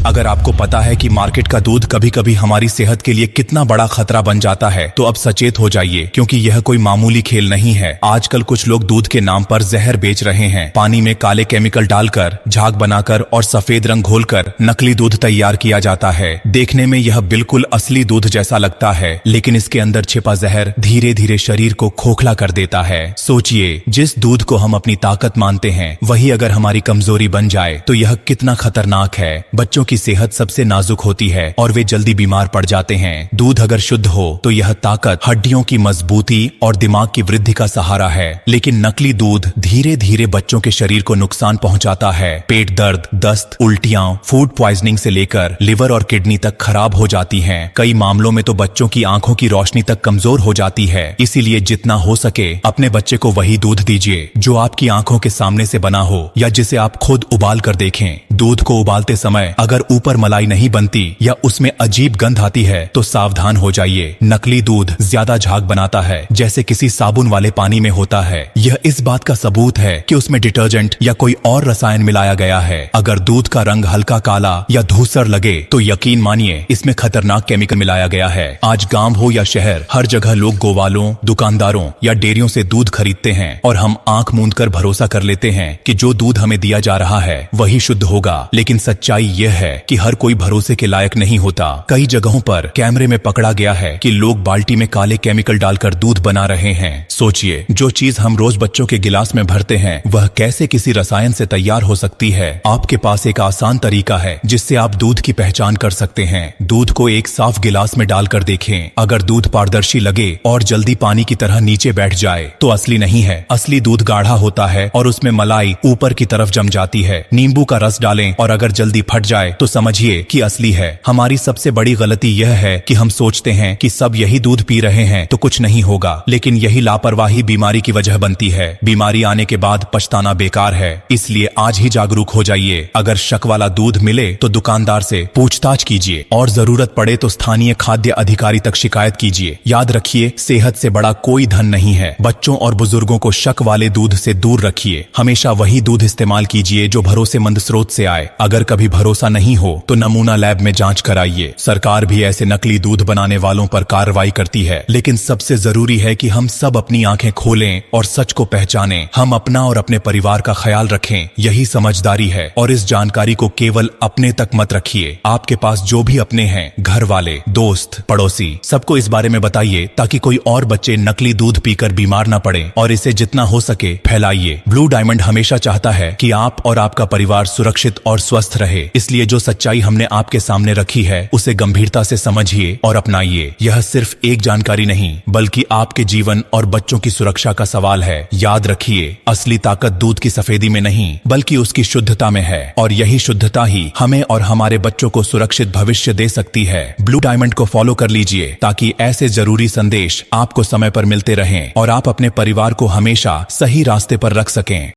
अगर आपको पता है कि मार्केट का दूध कभी कभी हमारी सेहत के लिए कितना बड़ा खतरा बन जाता है तो अब सचेत हो जाइए, क्योंकि यह कोई मामूली खेल नहीं है। आजकल कुछ लोग दूध के नाम पर जहर बेच रहे हैं। पानी में काले केमिकल डालकर, झाग बनाकर और सफेद रंग घोलकर नकली दूध तैयार किया जाता है। देखने में यह बिल्कुल असली दूध जैसा लगता है, लेकिन इसके अंदर छिपा जहर धीरे धीरे शरीर को खोखला कर देता है। सोचिए, जिस दूध को हम अपनी ताकत मानते हैं वही अगर हमारी कमजोरी बन जाए तो यह कितना खतरनाक है। बच्चों की सेहत सबसे नाजुक होती है और वे जल्दी बीमार पड़ जाते हैं। दूध अगर शुद्ध हो तो यह ताकत, हड्डियों की मजबूती और दिमाग की वृद्धि का सहारा है, लेकिन नकली दूध धीरे धीरे बच्चों के शरीर को नुकसान पहुंचाता है। पेट दर्द, दस्त, उल्टियां, फूड पॉइजनिंग से लेकर लिवर और किडनी तक खराब हो जाती हैं। कई मामलों में तो बच्चों की आंखों की रोशनी तक कमजोर हो जाती है। इसीलिए जितना हो सके अपने बच्चे को वही दूध दीजिए जो आपकी आंखों के सामने से बना हो या जिसे आप खुद उबाल कर देखें। दूध को उबालते समय अगर ऊपर मलाई नहीं बनती या उसमें अजीब गंध आती है तो सावधान हो जाइए। नकली दूध ज्यादा झाग बनाता है, जैसे किसी साबुन वाले पानी में होता है। यह इस बात का सबूत है कि उसमें डिटर्जेंट या कोई और रसायन मिलाया गया है। अगर दूध का रंग हल्का काला या धूसर लगे तो यकीन मानिए इसमें खतरनाक केमिकल मिलाया गया है। आज गांव हो या शहर, हर जगह लोग गोवालों, दुकानदारों या डेयरियों से दूध खरीदते हैं और हम आंख मूंद कर भरोसा कर लेते हैं कि जो दूध हमें दिया जा रहा है वही शुद्ध होगा। लेकिन सच्चाई यह है कि हर कोई भरोसे के लायक नहीं होता। कई जगहों पर कैमरे में पकड़ा गया है कि लोग बाल्टी में काले केमिकल डालकर दूध बना रहे हैं। सोचिए, जो चीज हम रोज बच्चों के गिलास में भरते हैं वह कैसे किसी रसायन से तैयार हो सकती है। आपके पास एक आसान तरीका है जिससे आप दूध की पहचान कर सकते हैं। दूध को एक साफ गिलास में डालकर देखें। अगर दूध पारदर्शी लगे और जल्दी पानी की तरह नीचे बैठ जाए तो असली नहीं है। असली दूध गाढ़ा होता है और उसमें मलाई ऊपर की तरफ जम जाती है। नींबू का रस डालें और अगर जल्दी फट जाए तो समझिए कि असली है। हमारी सबसे बड़ी गलती यह है कि हम सोचते हैं कि सब यही दूध पी रहे हैं तो कुछ नहीं होगा, लेकिन यही लापरवाही बीमारी की वजह बनती है। बीमारी आने के बाद पछताना बेकार है। इसलिए आज ही जागरूक हो जाइए। अगर शक वाला दूध मिले तो दुकानदार से पूछताछ कीजिए और जरूरत पड़े तो स्थानीय खाद्य अधिकारी तक शिकायत कीजिए। याद रखिए, सेहत से बड़ा कोई धन नहीं है। बच्चों और बुजुर्गों को शक वाले दूध से दूर रखिए। हमेशा वही दूध इस्तेमाल कीजिए जो भरोसेमंद स्रोत से आए। अगर कभी भरोसा नहीं हो तो नमूना लैब में जांच कराइए। सरकार भी ऐसे नकली दूध बनाने वालों पर कार्रवाई करती है, लेकिन सबसे जरूरी है कि हम सब अपनी आंखें खोलें और सच को पहचानें। हम अपना और अपने परिवार का ख्याल रखें, यही समझदारी है। और इस जानकारी को केवल अपने तक मत रखिए। आपके पास जो भी अपने हैं, घर वाले, दोस्त, पड़ोसी, सबको इस बारे में बताइए ताकि कोई और बच्चे नकली दूध पीकर बीमार न पड़े, और इसे जितना हो सके फैलाइए। ब्लू डायमंड हमेशा चाहता है कि आप और आपका परिवार सुरक्षित और स्वस्थ रहे। इसलिए जो सच्चाई हमने आपके सामने रखी है उसे गंभीरता से समझिए और अपनाइए। यह सिर्फ एक जानकारी नहीं बल्कि आपके जीवन और बच्चों की सुरक्षा का सवाल है। याद रखिए, असली ताकत दूध की सफेदी में नहीं बल्कि उसकी शुद्धता में है, और यही शुद्धता ही हमें और हमारे बच्चों को सुरक्षित भविष्य दे सकती है। ब्लू डायमंड को फॉलो कर लीजिए ताकि ऐसे जरूरी संदेश आपको समय पर मिलते रहें और आप अपने परिवार को हमेशा सही रास्ते पर रख सकें।